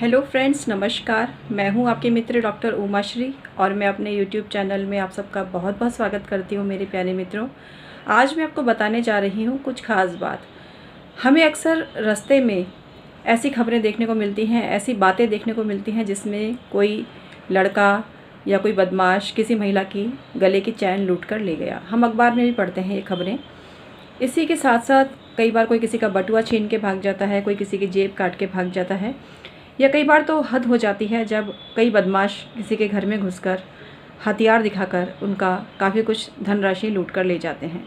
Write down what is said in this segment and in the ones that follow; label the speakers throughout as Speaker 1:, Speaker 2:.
Speaker 1: Hello friends, नमस्कार। मैं हूं आपके मित्र डॉक्टर उमाश्री और मैं अपने यूट्यूब चैनल में आप सबका बहुत बहुत स्वागत करती हूं मेरे प्यारे मित्रों। आज मैं आपको बताने जा रही हूं कुछ ख़ास बात। हमें अक्सर रास्ते में ऐसी खबरें देखने को मिलती हैं, ऐसी बातें देखने को मिलती हैं जिसमें कोई लड़का या कोई बदमाश किसी महिला की गले की चैन लूट कर ले गया। हम अखबार में भी पढ़ते हैं ये खबरें। इसी के साथ साथ कई बार कोई किसी का बटुआ छीन के भाग जाता है, कोई किसी की जेब काट के भाग जाता है, या कई बार तो हद हो जाती है जब कई बदमाश किसी के घर में घुसकर हथियार दिखाकर उनका काफ़ी कुछ धनराशि लूट कर ले जाते हैं।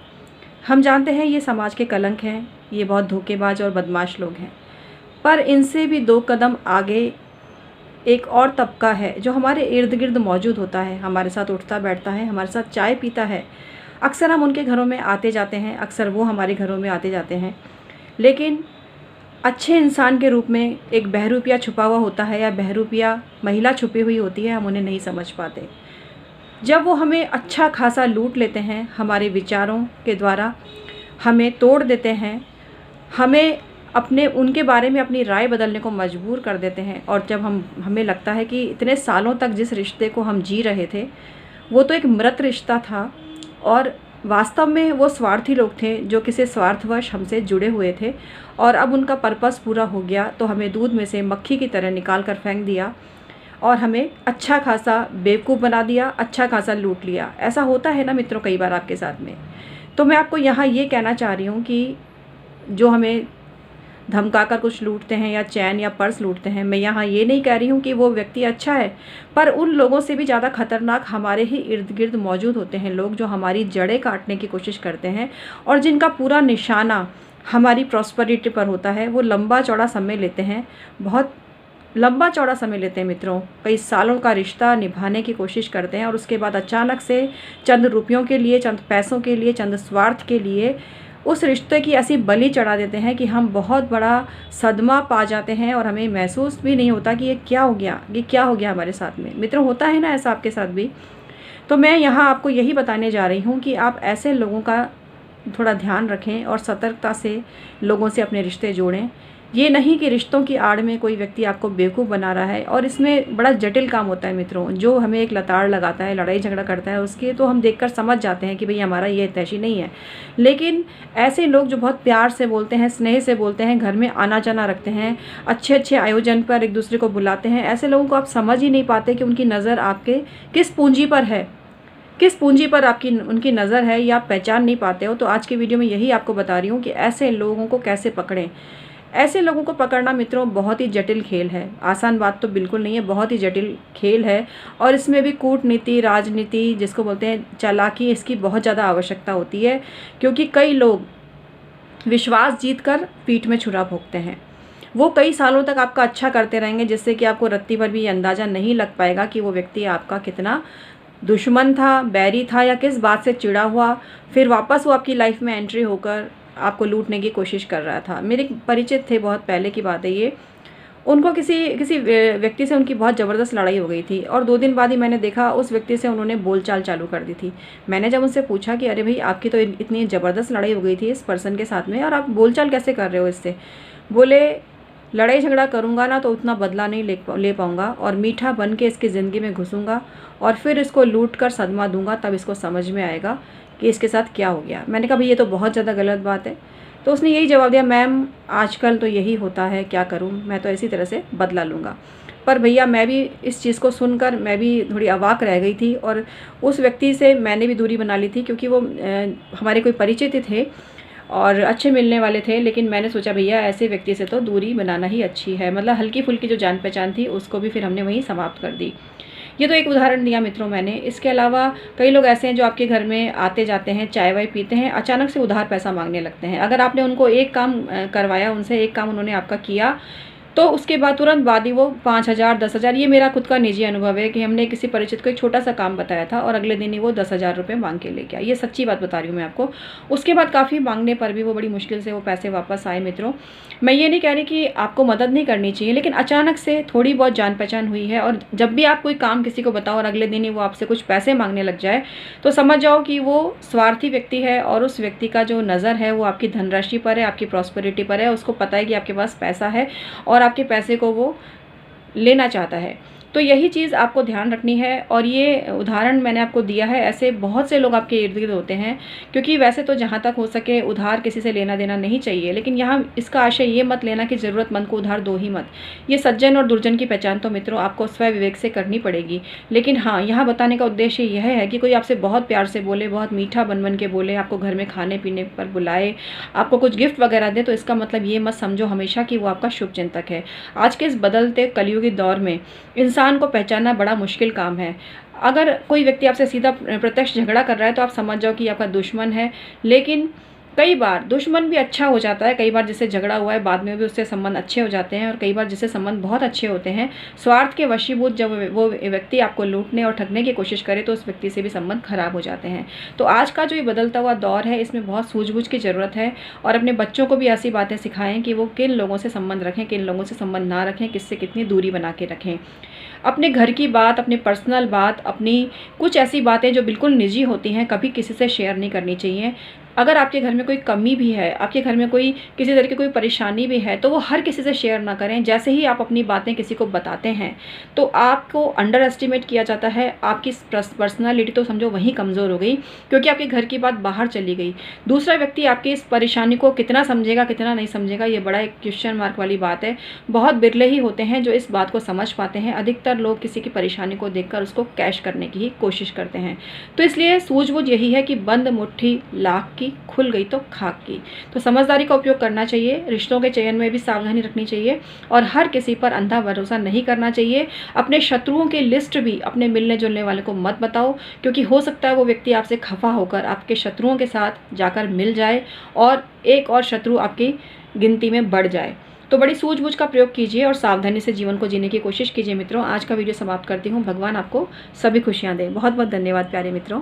Speaker 1: हम जानते हैं ये समाज के कलंक हैं, ये बहुत धोखेबाज और बदमाश लोग हैं। पर इनसे भी दो कदम आगे एक और तबका है जो हमारे इर्द गिर्द मौजूद होता है, हमारे साथ उठता बैठता है, हमारे साथ चाय पीता है। अक्सर हम उनके घरों में आते जाते हैं, अक्सर वो हमारे घरों में आते जाते हैं, लेकिन अच्छे इंसान के रूप में एक बहरूपिया छुपा हुआ होता है या बहरूपिया महिला छुपी हुई होती है, हम उन्हें नहीं समझ पाते। जब वो हमें अच्छा खासा लूट लेते हैं, हमारे विचारों के द्वारा हमें तोड़ देते हैं, हमें अपने उनके बारे में अपनी राय बदलने को मजबूर कर देते हैं, और जब हमें लगता है कि इतने सालों तक जिस रिश्ते को हम जी रहे थे वो तो एक मृत रिश्ता था और वास्तव में वो स्वार्थी लोग थे जो किसी स्वार्थवश हमसे जुड़े हुए थे, और अब उनका पर्पस पूरा हो गया तो हमें दूध में से मक्खी की तरह निकाल कर फेंक दिया और हमें अच्छा खासा बेवकूफ़ बना दिया, अच्छा खासा लूट लिया। ऐसा होता है ना मित्रों कई बार आपके साथ में। तो मैं आपको यहाँ ये कहना चाह रही हूँ कि जो हमें धमकाकर कुछ लूटते हैं या चैन या पर्स लूटते हैं, मैं यहाँ ये नहीं कह रही हूँ कि वो व्यक्ति अच्छा है, पर उन लोगों से भी ज़्यादा खतरनाक हमारे ही इर्द गिर्द मौजूद होते हैं लोग जो हमारी जड़ें काटने की कोशिश करते हैं और जिनका पूरा निशाना हमारी प्रॉस्पेरिटी पर होता है। वो लंबा चौड़ा समय लेते हैं, बहुत लंबा चौड़ा समय लेते हैं मित्रों। कई सालों का रिश्ता निभाने की कोशिश करते हैं और उसके बाद अचानक से चंद रुपयों के लिए, चंद पैसों के लिए, चंद स्वार्थ के लिए उस रिश्ते की ऐसी बलि चढ़ा देते हैं कि हम बहुत बड़ा सदमा पा जाते हैं और हमें महसूस भी नहीं होता कि ये क्या हो गया हमारे साथ में। मित्रों, होता है ना ऐसा आपके साथ भी? तो मैं यहाँ आपको यही बताने जा रही हूँ कि आप ऐसे लोगों का थोड़ा ध्यान रखें और सतर्कता से लोगों से अपने रिश्ते जोड़ें। ये नहीं कि रिश्तों की आड़ में कोई व्यक्ति आपको बेवकूफ़ बना रहा है, और इसमें बड़ा जटिल काम होता है मित्रों। जो हमें एक लताड़ लगाता है, लड़ाई झगड़ा करता है, उसके तो हम देखकर समझ जाते हैं कि भाई हमारा ये तैशी नहीं है। लेकिन ऐसे लोग जो बहुत प्यार से बोलते हैं, स्नेह से बोलते हैं, घर में आना जाना रखते हैं, अच्छे अच्छे आयोजन पर एक दूसरे को बुलाते हैं, ऐसे लोगों को आप समझ ही नहीं पाते कि उनकी नज़र आपके किस पूंजी पर है, किस पूंजी पर आपकी उनकी नज़र है, या आप पहचान नहीं पाते हो। तो आज की वीडियो में यही आपको बता रही हूँ कि ऐसे लोगों को कैसे पकड़ें। ऐसे लोगों को पकड़ना मित्रों बहुत ही जटिल खेल है, आसान बात तो बिल्कुल नहीं है, बहुत ही जटिल खेल है। और इसमें भी कूटनीति, राजनीति जिसको बोलते हैं चालाकी, इसकी बहुत ज़्यादा आवश्यकता होती है, क्योंकि कई लोग विश्वास जीतकर पीठ में छुरा भोंकते हैं। वो कई सालों तक आपका अच्छा करते रहेंगे, जिससे कि आपको रत्ती भर भी ये अंदाज़ा नहीं लग पाएगा कि वो व्यक्ति आपका कितना दुश्मन था, बैरी था, या किस बात से चिढ़ा हुआ फिर वापस वो आपकी लाइफ में एंट्री होकर आपको लूटने की कोशिश कर रहा था। मेरे परिचित थे, बहुत पहले की बात है ये। उनको किसी व्यक्ति से उनकी बहुत ज़बरदस्त लड़ाई हो गई थी, और 2 दिन बाद ही मैंने देखा उस व्यक्ति से उन्होंने बोलचाल चालू कर दी थी। मैंने जब उनसे पूछा कि अरे भाई, आपकी तो इतनी ज़बरदस्त लड़ाई हो गई थी इस पर्सन के साथ में, और आप बोलचाल कैसे कर रहे हो इससे? बोले, लड़ाई झगड़ा करूँगा ना तो उतना बदला नहीं ले पाऊँगा, और मीठा बन के इसकी ज़िंदगी में घुसूँगा और फिर इसको लूट कर सदमा दूँगा, तब इसको समझ में आएगा कि इसके साथ क्या हो गया। मैंने कहा भाई ये तो बहुत ज़्यादा गलत बात है। तो उसने यही जवाब दिया, मैम आजकल तो यही होता है, क्या करूं, मैं तो इसी तरह से बदला लूँगा। पर भैया, मैं भी इस चीज़ को सुनकर मैं भी थोड़ी अवाक रह गई थी, और उस व्यक्ति से मैंने भी दूरी बना ली थी, क्योंकि वो हमारे कोई परिचित थे और अच्छे मिलने वाले थे। लेकिन मैंने सोचा भैया ऐसे व्यक्ति से तो दूरी बनाना ही अच्छी है, मतलब हल्की फुल्की जो जान पहचान थी उसको भी फिर हमने वहीं समाप्त कर दी। ये तो एक उदाहरण दिया मित्रों मैंने। इसके अलावा कई लोग ऐसे हैं जो आपके घर में आते जाते हैं, चाय वाय पीते हैं, अचानक से उधार पैसा मांगने लगते हैं। अगर आपने उनको एक काम करवाया, उनसे एक काम उन्होंने आपका किया, तो उसके बाद तुरंत बाद ही वो 5,000 10,000, ये मेरा खुद का निजी अनुभव है कि हमने किसी परिचित को एक छोटा सा काम बताया था और अगले दिन ही वो 10,000 रुपये मांग के लेके आया। ये सच्ची बात बता रही हूँ मैं आपको। उसके बाद काफ़ी मांगने पर भी वो बड़ी मुश्किल से वो पैसे वापस आए। मित्रों, मैं ये नहीं कह रही कि आपको मदद नहीं करनी चाहिए, लेकिन अचानक से थोड़ी बहुत जान पहचान हुई है और जब भी आप कोई काम किसी को बताओ और अगले दिन ही वो आपसे कुछ पैसे मांगने लग जाए, तो समझ जाओ कि वो स्वार्थी व्यक्ति है और उस व्यक्ति का जो नज़र है वो आपकी धनराशि पर है, आपकी प्रॉस्पेरिटी पर है। उसको पता है कि आपके पास पैसा है और आपके पैसे को वो लेना चाहता है। तो यही चीज़ आपको ध्यान रखनी है। और ये उदाहरण मैंने आपको दिया है, ऐसे बहुत से लोग आपके इर्द गिर्द होते हैं, क्योंकि वैसे तो जहाँ तक हो सके उधार किसी से लेना देना नहीं चाहिए, लेकिन यहाँ इसका आशय ये मत लेना कि ज़रूरतमंद को उधार दो ही मत। ये सज्जन और दुर्जन की पहचान तो मित्रों आपको स्व विवेक से करनी पड़ेगी। लेकिन हाँ, यहाँ बताने का उद्देश्य यह है कि कोई आपसे बहुत प्यार से बोले, बहुत मीठा बन बन के बोले, आपको घर में खाने पीने पर बुलाए, आपको कुछ गिफ्ट वगैरह दे, तो इसका मतलब ये मत समझो हमेशा कि वो आपका शुभचिंतक है। आज के इस बदलते कलयुगी दौर में इंसान को पहचानना बड़ा मुश्किल काम है। अगर कोई व्यक्ति आपसे सीधा प्रत्यक्ष झगड़ा कर रहा है तो आप समझ जाओ कि आपका दुश्मन है। लेकिन कई बार दुश्मन भी अच्छा हो जाता है, कई बार जिससे झगड़ा हुआ है बाद में भी उससे संबंध अच्छे हो जाते हैं, और कई बार जिससे संबंध बहुत अच्छे होते हैं, स्वार्थ के वशीभूत जब वो व्यक्ति आपको लूटने और ठगने की कोशिश करे तो उस व्यक्ति से भी संबंध खराब हो जाते हैं। तो आज का जो ये बदलता हुआ दौर है, इसमें बहुत सूझबूझ की ज़रूरत है। और अपने बच्चों को भी ऐसी बातें सिखाएं कि वो किन लोगों से संबंध रखें, किन लोगों से संबंध ना रखें, किससे कितनी दूरी बना के रखें। अपने घर की बात, अपनी पर्सनल बात, अपनी कुछ ऐसी बातें जो बिल्कुल निजी होती हैं, कभी किसी से शेयर नहीं करनी चाहिए। अगर आपके घर में कोई कमी भी है, आपके घर में कोई किसी तरह की कोई परेशानी भी है, तो वो हर किसी से शेयर ना करें। जैसे ही आप अपनी बातें किसी को बताते हैं तो आपको अंडर एस्टिमेट किया जाता है, आपकी पर्सनालिटी तो समझो वहीं कमज़ोर हो गई, क्योंकि आपके घर की बात बाहर चली गई। दूसरा व्यक्ति आपकी इस परेशानी को कितना समझेगा, कितना नहीं समझेगा, ये बड़ा एक क्वेश्चन मार्क वाली बात है। बहुत बिरले ही होते हैं जो इस बात को समझ पाते हैं। अधिकतर लोग किसी की परेशानी को देखकर उसको कैश करने की ही कोशिश करते हैं। तो इसलिए सूझबूझ यही है कि बंद मुट्ठी लाख की, खुल गई तो खाक की। तो समझदारी का उपयोग करना चाहिए, रिश्तों के चयन में भी सावधानी रखनी चाहिए, और हर किसी पर अंधा भरोसा नहीं करना चाहिए। अपने शत्रुओं की लिस्ट भी अपने मिलने जुलने वाले को मत बताओ, क्योंकि हो सकता है वो व्यक्ति आपसे खफा होकर आपके शत्रुओं के साथ जाकर मिल जाए और एक और शत्रु आपकी गिनती में बढ़ जाए। तो बड़ी सूझबूझ का प्रयोग कीजिए और सावधानी से जीवन को जीने की कोशिश कीजिए मित्रों। आज का वीडियो समाप्त करती हूँ। भगवान आपको सभी खुशियाँ दे। बहुत बहुत धन्यवाद प्यारे मित्रों।